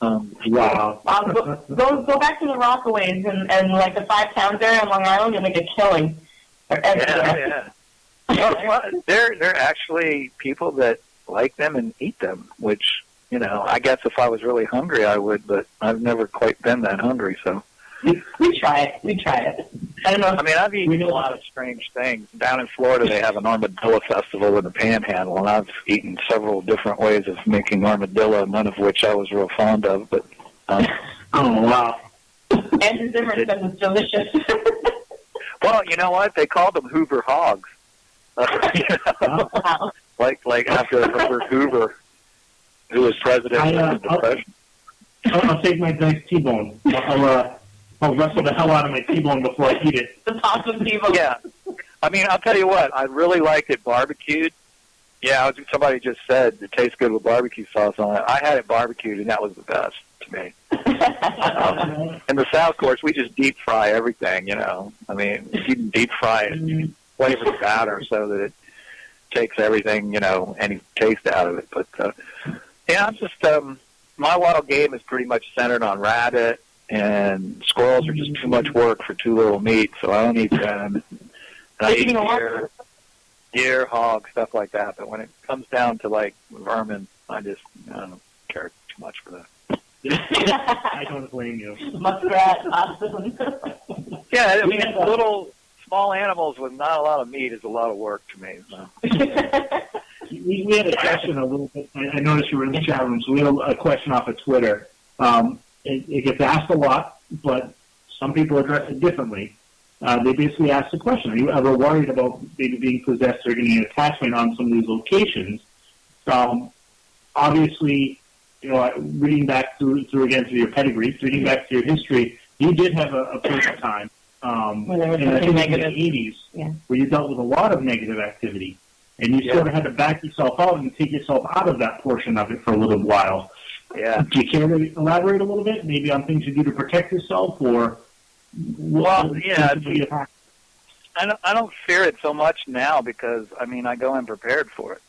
Speaker 1: Wow.
Speaker 2: Go back to the Rockaways and like the 5 towns there in Long Island, you'll make a killing.
Speaker 3: Yeah. Well, they're actually people that like them and eat them, which, I guess if I was really hungry, I would, but I've never quite been that hungry, so.
Speaker 2: We try it. I don't know.
Speaker 3: I mean, I've eaten a lot of strange things. Down in Florida, they have an armadillo festival in the Panhandle, and I've eaten several different ways of making armadillo, none of which I was real fond of, but...
Speaker 1: oh, wow.
Speaker 2: Andrew Zimmer says it's delicious.
Speaker 3: Well, you know what? They called them Hoover hogs.
Speaker 2: Wow.
Speaker 3: Like after Herbert Hoover, who was president of the Depression.
Speaker 1: I'll take my nice T-bone. I'll wrestle the hell out of my T-bone before I eat it.
Speaker 2: The possum T-bone.
Speaker 3: Yeah. I mean, I'll tell you what. I really liked it barbecued. Yeah, somebody just said it tastes good with barbecue sauce on it. I had it barbecued, and that was the best to me. In the South, of course, we just deep fry everything, I mean, you can deep fry it, you can flavor the batter so that it takes everything, any taste out of it. But, I'm just, my wild game is pretty much centered on rabbit, and squirrels are just too much work for too little meat, so I don't eat them. And I eat deer, hog, stuff like that. But when it comes down to, like, vermin, I don't care too much for that.
Speaker 1: I don't blame you.
Speaker 2: Muskrat, possum.
Speaker 3: Yeah, I mean, little, small animals with not a lot of meat is a lot of work to me. So.
Speaker 1: We had a question a little bit. I noticed you were in the chat room, so we had a question off of Twitter. It gets asked a lot, but some people address it differently. They basically asked the question, are you ever worried about maybe being possessed or getting an attachment on some of these locations? Obviously, reading back through your pedigree, reading back to your history, you did have a period of time in the 80s where you dealt with a lot of negative activity. And you sort of had to back yourself out and take yourself out of that portion of it for a little while.
Speaker 3: Yeah.
Speaker 1: Do you care to elaborate a little bit, maybe on things you do to protect yourself, or?
Speaker 3: Well, yeah. I don't fear it so much now because, I mean, I go in prepared for it.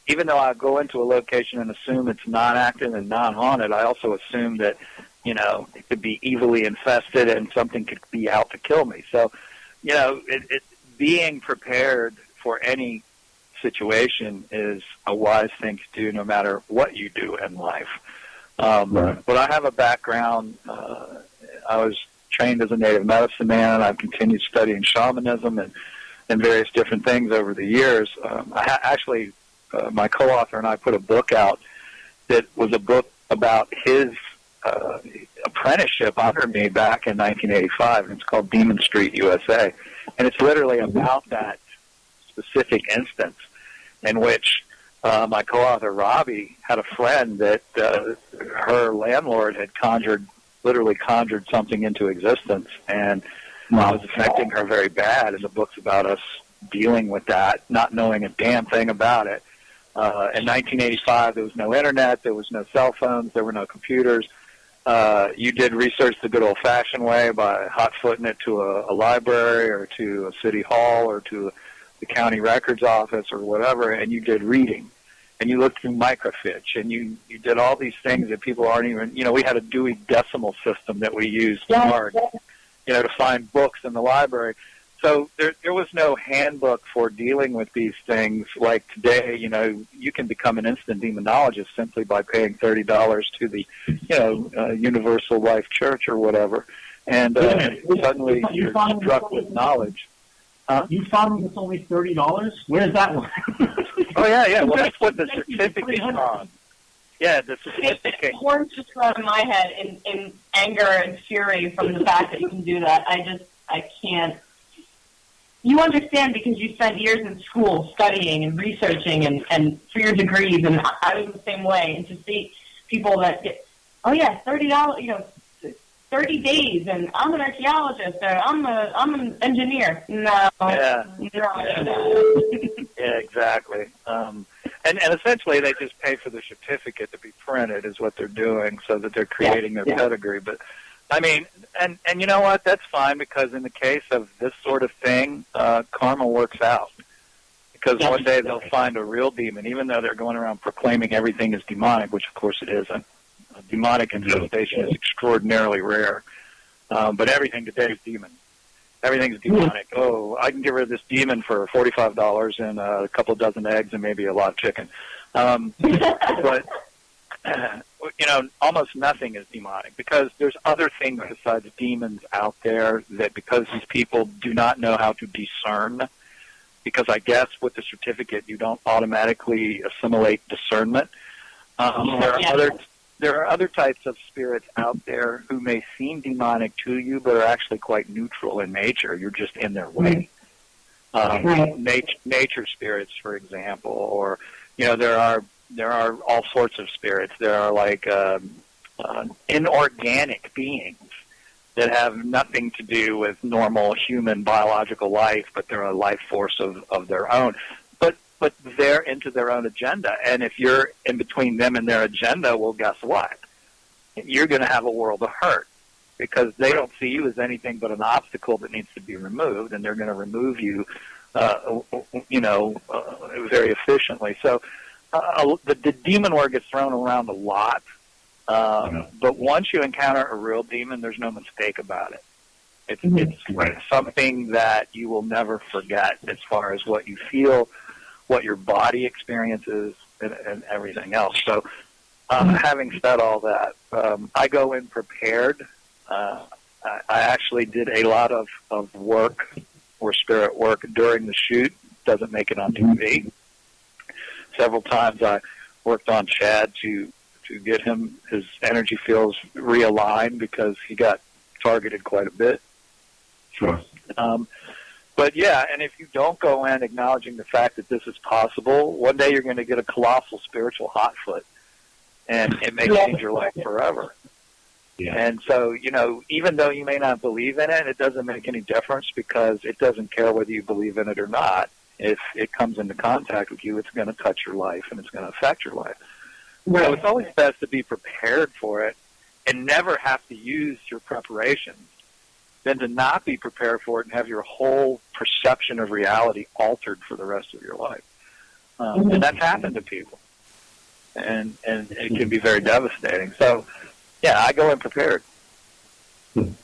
Speaker 3: Even though I go into a location and assume it's not active and not haunted, I also assume that, it could be evilly infested and something could be out to kill me. So, being prepared for any situation is a wise thing to do no matter what you do in life. Right. But I have a background. I was trained as a native medicine man, and I've continued studying shamanism and various different things over the years. My co-author and I put a book out that was a book about his apprenticeship under me back in 1985, and it's called Demon Street, USA. And it's literally about that specific instance in which my co-author, Robbie, had a friend that her landlord had literally conjured something into existence, and it was affecting her very bad. And the book's about us dealing with that, not knowing a damn thing about it, In 1985, there was no internet, there was no cell phones, there were no computers. You did research the good old-fashioned way by hot-footing it to a library or to a city hall or to the county records office or whatever, and you did reading. And you looked through microfiche, and you did all these things that people aren't even, we had a Dewey Decimal System that we used hard, to find books in the library. So there was no handbook for dealing with these things like today. You can become an instant demonologist simply by paying $30 to the, Universal Life Church or whatever, and suddenly you're struck with knowledge. Huh?
Speaker 1: You found it's only $30? Where's that one?
Speaker 3: Oh, yeah. Well, that's what the certificate's on. Yeah, the certificate.
Speaker 2: Horns just go out of my head in anger and fury from the fact that you can do that. I can't. You understand because you spent years in school studying and researching and for your degrees, and I was the same way. And to see people that get, $30, 30 days, and I'm an archaeologist, or I'm an engineer. No.
Speaker 3: Yeah. Yeah, exactly. And essentially they just pay for the certificate to be printed is what they're doing, so that they're creating their pedigree. But I mean, and you know what? That's fine, because in the case of this sort of thing, karma works out. Because one day they'll find a real demon, even though they're going around proclaiming everything is demonic, which of course it isn't. Demonic infestation is extraordinarily rare, but everything today is demon. Everything's demonic. Oh, I can get rid of this demon for $45 and a couple of dozen eggs and maybe a lot of chicken. But almost nothing is demonic, because there's other things besides demons out there that, because these people do not know how to discern, because I guess with the certificate you don't automatically assimilate discernment. There are other types of spirits out there who may seem demonic to you, but are actually quite neutral in nature. You're just in their way. Nature spirits, for example, or there are all sorts of spirits. There are like inorganic beings that have nothing to do with normal human biological life, but they're a life force of their own. But they're into their own agenda, and if you're in between them and their agenda, well, guess what? You're going to have a world of hurt, because they don't see you as anything but an obstacle that needs to be removed, and they're going to remove you, very efficiently. So the demon word gets thrown around a lot, but once you encounter a real demon, there's no mistake about it. It's something that you will never forget, as far as what you feel, what your body experiences, and everything else. So having said all that, I go in prepared. I actually did a lot of work or spirit work during the shoot. Doesn't make it on TV. Several times I worked on Chad to get his energy fields realigned, because he got targeted quite a bit.
Speaker 1: Sure.
Speaker 3: But yeah, and if you don't go in acknowledging the fact that this is possible, one day you're going to get a colossal spiritual hot foot, and it may change your life forever. Yeah. And so, even though you may not believe in it, it doesn't make any difference, because it doesn't care whether you believe in it or not. If it comes into contact with you, it's going to touch your life, and it's going to affect your life. Right. So it's always best to be prepared for it and never have to use your preparations than to not be prepared for it and have your whole perception of reality altered for the rest of your life. And that's happened to people. And it can be very devastating. So, yeah, I go in prepared.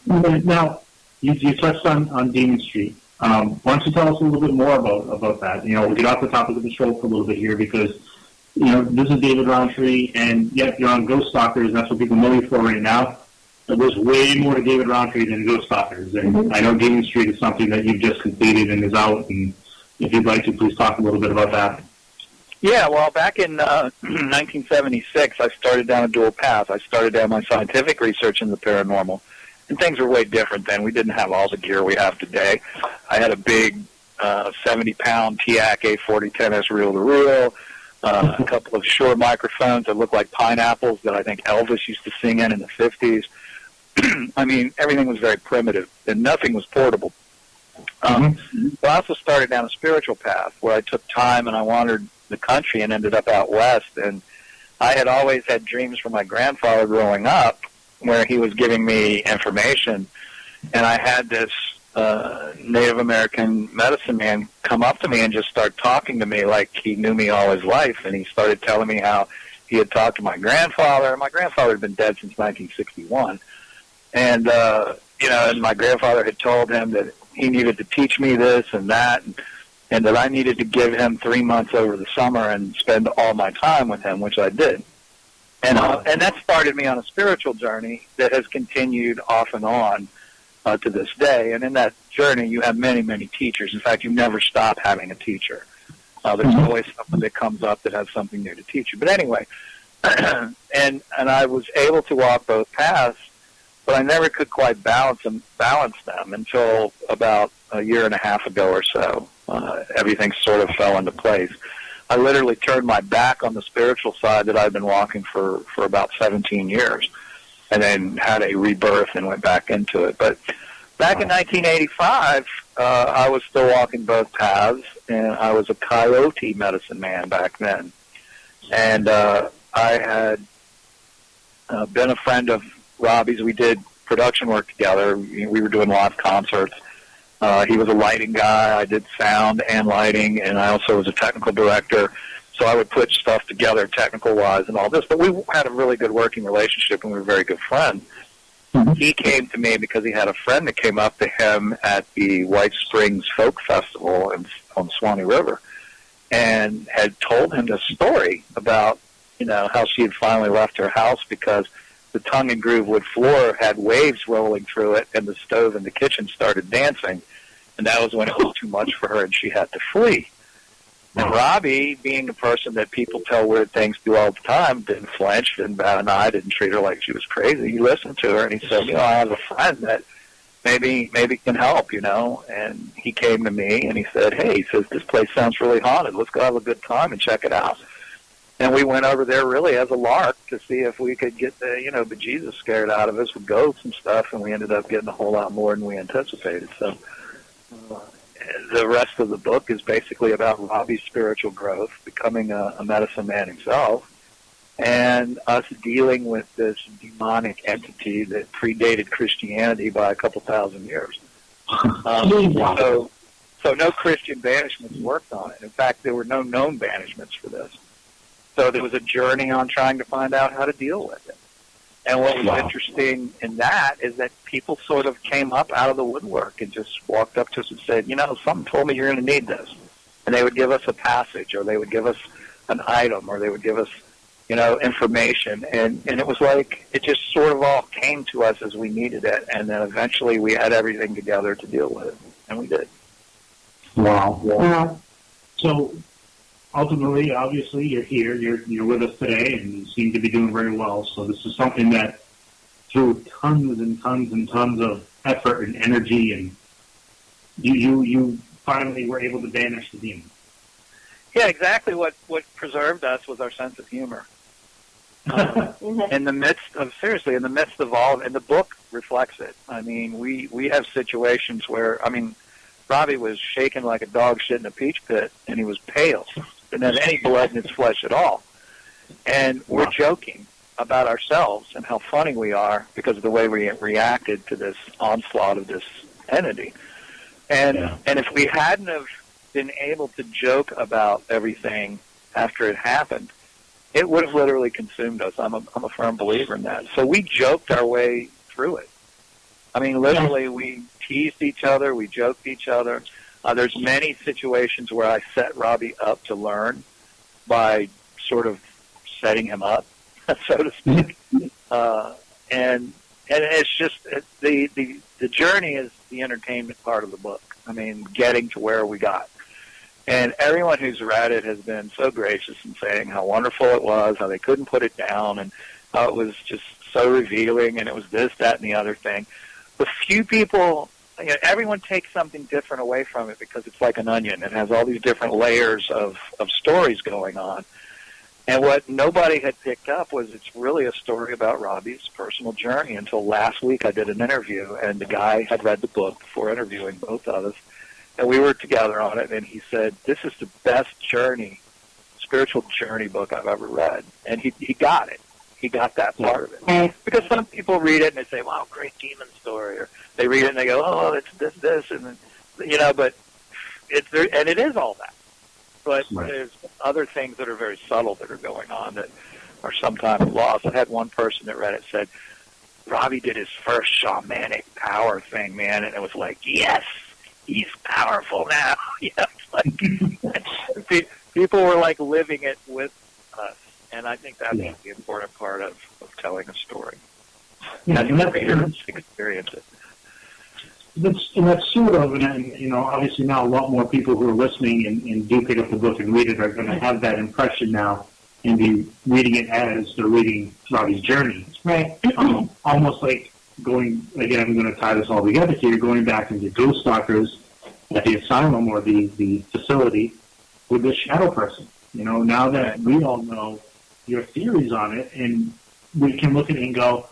Speaker 1: Now, you touched on Demon Street. Why don't you tell us a little bit more about that? We'll get off the topic of the show for a little bit here, because, this is David Roundtree, and yet you're on Ghost Stalkers, and that's what people know you for right now. There's way more to David Roundtree than Ghost Stalkers, and I know Demon Street is something that you've just completed and is out, and if you'd like to, please talk a little bit about that.
Speaker 3: Yeah, well, back in 1976, I started down a dual path. I started down my scientific research in the paranormal, and things were way different then. We didn't have all the gear we have today. I had a big 70-pound TIAC A4010S reel-to-reel, a couple of Shure microphones that looked like pineapples that I think Elvis used to sing in the 50s. I mean, everything was very primitive, and nothing was portable. But I also started down a spiritual path where I took time and I wandered the country and ended up out west. And I had always had dreams from my grandfather growing up where he was giving me information, and I had this Native American medicine man come up to me and just start talking to me like he knew me all his life, and he started telling me how he had talked to my grandfather. My grandfather had been dead since 1961, and and my grandfather had told him that he needed to teach me this and that, and that I needed to give him 3 months over the summer and spend all my time with him, which I did. And that started me on a spiritual journey that has continued off and on to this day. And in that journey, you have many, many teachers. In fact, you never stop having a teacher. There's always something that comes up that has something new to teach you. But anyway, and I was able to walk both paths, but I never could quite balance them until about a year and a half ago or so. Everything sort of fell into place. I literally turned my back on the spiritual side that I'd been walking for about 17 years, and then had a rebirth and went back into it. But back in 1985, I was still walking both paths, and I was a coyote medicine man back then. And I had been a friend of Robbie's. We did production work together. We were doing live concerts. He was a lighting guy. I did sound and lighting, and I also was a technical director. So I would put stuff together technical-wise and all this. But we had a really good working relationship, and we were very good friends. Mm-hmm. He came to me because he had a friend that came up to him at the White Springs Folk Festival on Swanee River and had told him this story about, how she had finally left her house because the tongue and groove wood floor had waves rolling through it, and the stove in the kitchen started dancing. And that was when it was too much for her, and she had to flee. And Robbie, being a person that people tell weird things to all the time, didn't flinch, didn't bat an eye, didn't treat her like she was crazy. He listened to her, and he said, I have a friend that maybe can help, And he came to me, and he said, hey, he says, this place sounds really haunted. Let's go have a good time and check it out. And we went over there really as a lark to see if we could get the, bejesus scared out of us with ghosts and stuff, and we ended up getting a whole lot more than we anticipated. So the rest of the book is basically about Robbie's spiritual growth, becoming a medicine man himself, and us dealing with this demonic entity that predated Christianity by a couple thousand years. So no Christian banishments worked on it. In fact, there were no known banishments for this. So there was a journey on trying to find out how to deal with it. And what was interesting in that is that people sort of came up out of the woodwork and just walked up to us and said, something told me you're going to need this. And they would give us a passage, or they would give us an item, or they would give us, information. And it was like it just sort of all came to us as we needed it. And then eventually we had everything together to deal with it. And we did.
Speaker 1: Wow. Yeah. So ultimately, obviously, you're here, you're with us today, and you seem to be doing very well. So this is something that, through tons and tons and tons of effort and energy, and you finally were able to banish the demon.
Speaker 3: Yeah, exactly. What preserved us was our sense of humor. In the midst of all, and the book reflects it. I mean, we have situations where, Robbie was shaking like a dog shit in a peach pit, and he was pale. Didn't have any blood in his flesh at all. And we're joking about ourselves and how funny we are because of the way we reacted to this onslaught of this entity. And if we hadn't have been able to joke about everything after it happened, it would have literally consumed us. I'm a firm believer in that. So we joked our way through it. Literally, we teased each other, we joked each other. There's many situations where I set Robbie up to learn by sort of setting him up, so to speak. And it's just the journey is the entertainment part of the book. Getting to where we got. And everyone who's read it has been so gracious in saying how wonderful it was, how they couldn't put it down, and how it was just so revealing, and it was this, that, and the other thing. But few people, everyone takes something different away from it because it's like an onion. It has all these different layers of stories going on. And what nobody had picked up was it's really a story about Robbie's personal journey until last week I did an interview, and the guy had read the book before interviewing both of us, and we were together on it, and he said, this is the best journey spiritual journey book I've ever read. And he got it. He got that part of it. Because some people read it and they say, wow, great demon story. Or they read it and they go, oh, it's this. And then, but it's there, and it is all that. But there's other things that are very subtle that are going on that are sometimes lost. I had one person that read it said, Robbie did his first shamanic power thing, man, and it was like, yes, he's powerful now. It's like people were like living it with us, and I think that's the important part of telling a story.
Speaker 1: Yeah,
Speaker 3: and the readers experience it.
Speaker 1: That's sort of, and obviously now a lot more people who are listening and do pick up the book and read it are going to have that impression now and be reading it as they're reading Robbie's journey.
Speaker 2: Right.
Speaker 1: Almost like going, again, I'm going to tie this all together here, going back into Ghost Stalkers at the asylum or the facility with this shadow person. Now that we all know your theories on it, and we can look at it and go,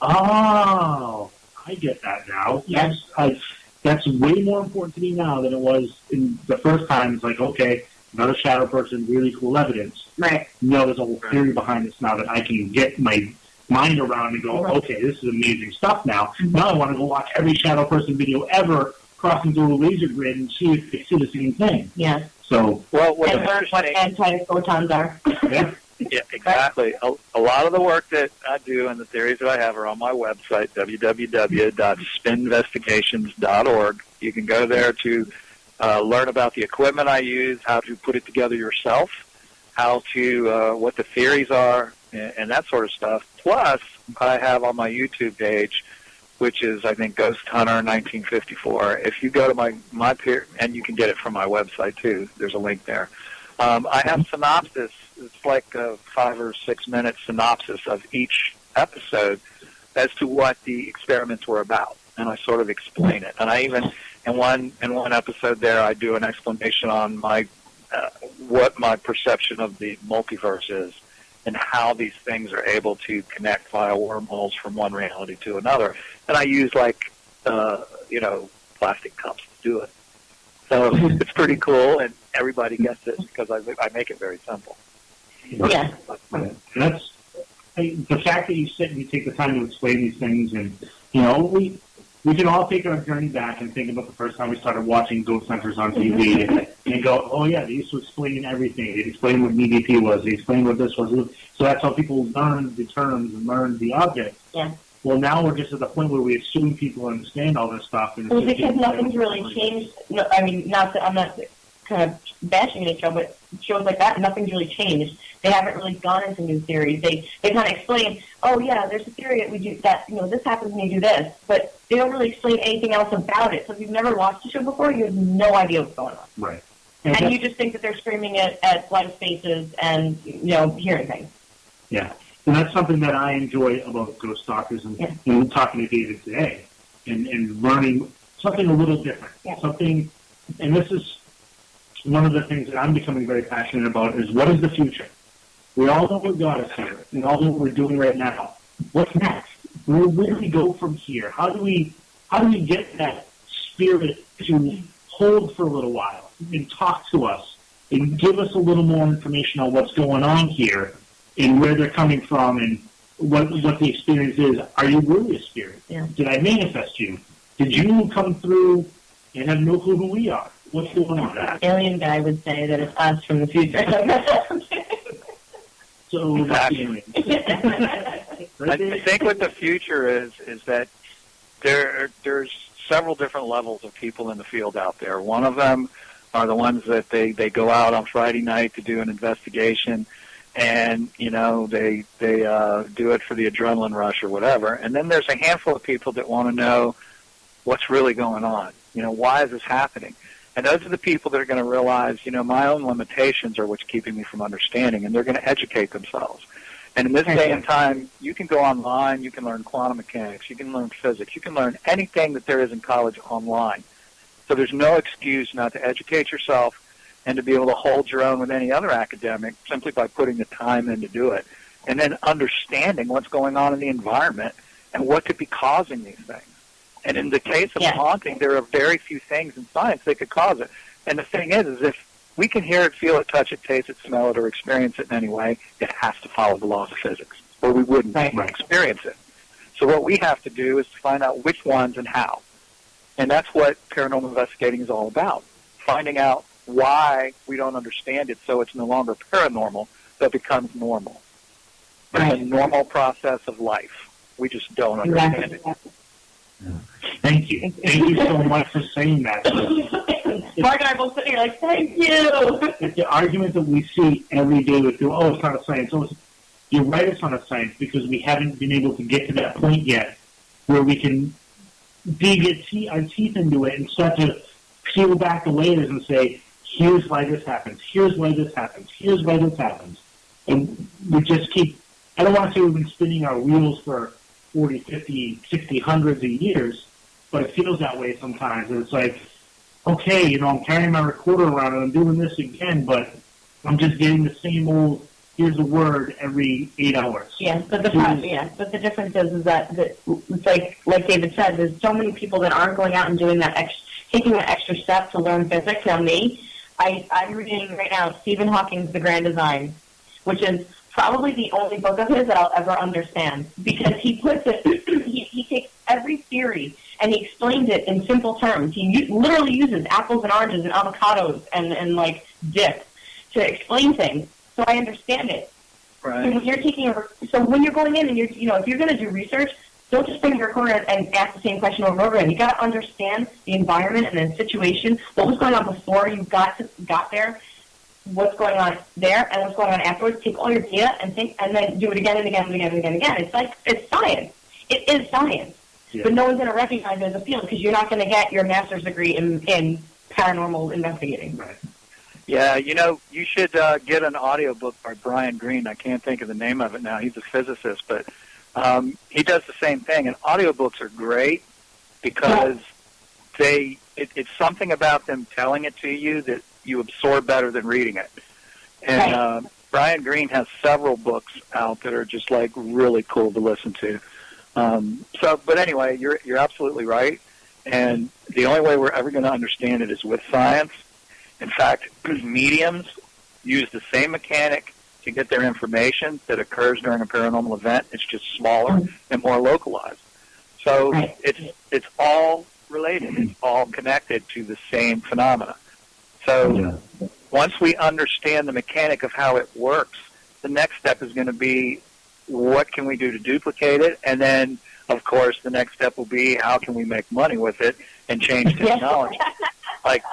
Speaker 1: oh, I get that now.
Speaker 2: Yes.
Speaker 1: That's way more important to me now than it was in the first time. It's like, okay, another shadow person, really cool evidence.
Speaker 2: Right.
Speaker 1: There's a whole theory behind this now that I can get my mind around and go, okay, this is amazing stuff now. Now I want to go watch every shadow person video ever crossing through a laser grid and see if they see the same thing.
Speaker 2: Yeah.
Speaker 1: So,
Speaker 2: and learn what anti-photons are.
Speaker 1: Yeah.
Speaker 3: Yeah, exactly. A lot of the work that I do and the theories that I have are on my website, www.spinvestigations.org. You can go there to learn about the equipment I use, how to put it together yourself, how to what the theories are, and that sort of stuff. Plus, I have on my YouTube page, which is, I think, Ghost Hunter 1954. If you go to my peer, and you can get it from my website, too. There's a link there. I have synopsis. It's like a 5 or 6 minute synopsis of each episode as to what the experiments were about, and I sort of explain it. And I even in one episode there, I do an explanation on my what my perception of the multiverse is, and how these things are able to connect via wormholes from one reality to another. And I use plastic cups to do it. So it's pretty cool, and everybody gets it because I make it very simple.
Speaker 2: Yeah.
Speaker 1: That's the fact that you sit and you take the time to explain these things, and we can all take our journey back and think about the first time we started watching Ghost Hunters on TV and go, oh yeah, they used to explain everything. They'd explain what an EVP was. They explained what this was. So that's how people learned the terms and learned the objects.
Speaker 2: Yeah.
Speaker 1: Well, now we're just at the point where we assume people understand all this stuff. And
Speaker 2: because nothing's really changed. No, I mean, I'm not kind of bashing the show, but shows like that, nothing's really changed. They haven't really gone into new theories. They kind of explain, oh yeah, there's a theory that we do that. This happens when you do this, but they don't really explain anything else about it. So if you've never watched the show before, you have no idea what's going on.
Speaker 1: Right.
Speaker 2: And you just think that they're screaming at blank spaces and hearing things.
Speaker 1: Yeah. And that's something that I enjoy about Ghost Stalkers and talking to David today and learning something a little different.
Speaker 2: Yeah.
Speaker 1: Something, and this is one of the things that I'm becoming very passionate about is what is the future? We all know what got us here. We all know what we're doing right now. What's next? Where do we go from here? How do we get that spirit to hold for a little while and talk to us and give us a little more information on what's going on here and where they're coming from and what the experience is? Are you really a spirit?
Speaker 2: Yeah.
Speaker 1: Did I manifest you? Did you come through and have no clue who we are? What's going on with that?
Speaker 2: Alien guy would say that it's us from the future.
Speaker 1: So
Speaker 3: exactly. I think what the future is that there's several different levels of people in the field out there. One of them are the ones that they go out on Friday night to do an investigation, and they do it for the adrenaline rush or whatever. And then there's a handful of people that want to know what's really going on. Why is this happening? And those are the people that are going to realize, my own limitations are what's keeping me from understanding, and they're going to educate themselves. And in this day and time, you can go online, you can learn quantum mechanics, you can learn physics, you can learn anything that there is in college online. So there's no excuse not to educate yourself and to be able to hold your own with any other academic simply by putting the time in to do it. And then understanding what's going on in the environment and what could be causing these things. And in the case of haunting, there are very few things in science that could cause it. And the thing is if we can hear it, feel it, touch it, taste it, smell it, or experience it in any way. It has to follow the laws of physics, or we wouldn't experience it. So what we have to do is to find out which ones and how. And that's what paranormal investigating is all about, finding out why we don't understand it so it's no longer paranormal, but becomes normal. It's a normal process of life. We just don't understand it.
Speaker 1: Thank you. Thank you so much for saying that.
Speaker 2: Marc and I are both sitting here like, thank you.
Speaker 1: It's the argument that we see every day with you, it's not a science. You're right, it's not a science, because we haven't been able to get to that point yet where we can dig our teeth into it and start to peel back the layers and say, here's why this happens, here's why this happens, here's why this happens. And we just keep, I don't want to say we've been spinning our wheels for 40, 50, 60, hundreds of years, but it feels that way sometimes. And it's like, okay, I'm carrying my recorder around and I'm doing this again, but I'm just getting the same old, here's a word every 8 hours.
Speaker 2: Yeah, but the difference is that it's like David said, there's so many people that aren't going out and doing that, taking that extra step to learn physics. Now me, I'm reading right now Stephen Hawking's The Grand Design, which is probably the only book of his that I'll ever understand, because he puts it, he takes every theory and he explains it in simple terms. He literally uses apples and oranges and avocados and like dip to explain things, so I understand it.
Speaker 3: Right.
Speaker 2: So when you're when you're going in and if you're going to do research, don't just bring your recorder and ask the same question over and over again. You got to understand the environment and the situation, what was going on before you got there, what's going on there, and what's going on afterwards. Take all your data and think, and then do it again and again and again and again and again. It's science. It is science. Yeah. But no one's going to recognize it as a field because you're not going to get your master's degree in paranormal investigating.
Speaker 1: Right.
Speaker 3: Yeah, you should get an audiobook by Brian Greene. I can't think of the name of it now. He's a physicist, but he does the same thing. And audiobooks are great because it's something about them telling it to you that you absorb better than reading it. And Brian Greene has several books out that are just like really cool to listen to. But anyway, you're absolutely right. And the only way we're ever going to understand it is with science. In fact, mediums use the same mechanic to get their information that occurs during a paranormal event. It's just smaller and more localized. So it's all related. It's all connected to the same phenomena. So once we understand the mechanic of how it works, the next step is going to be what can we do to duplicate it? And then, of course, the next step will be how can we make money with it and change technology. Like,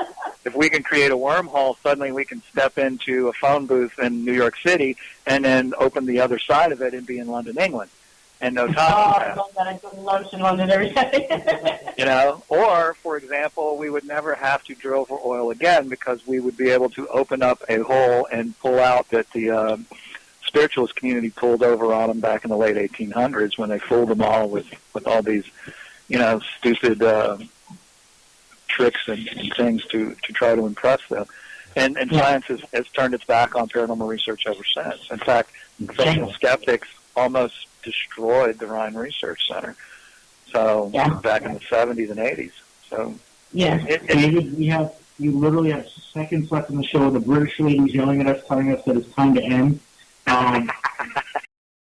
Speaker 3: if we can create a wormhole, suddenly we can step into a phone booth in New York City and then open the other side of it and be in London, England. And no time.
Speaker 2: I love that. I go to lunch in London every day.
Speaker 3: Or, for example, we would never have to drill for oil again because we would be able to open up a hole and pull out that the spiritualist community pulled over on them back in the late 1800s when they fooled them all with all these, stupid tricks and things to try to impress them. And science has turned its back on paranormal research ever since. In fact, professional skeptics almost destroyed the Rhine Research Center. So back in the 70s and 80s. So
Speaker 1: David, you literally have seconds left in the show. The British lady's yelling at us, telling us that it's time to end.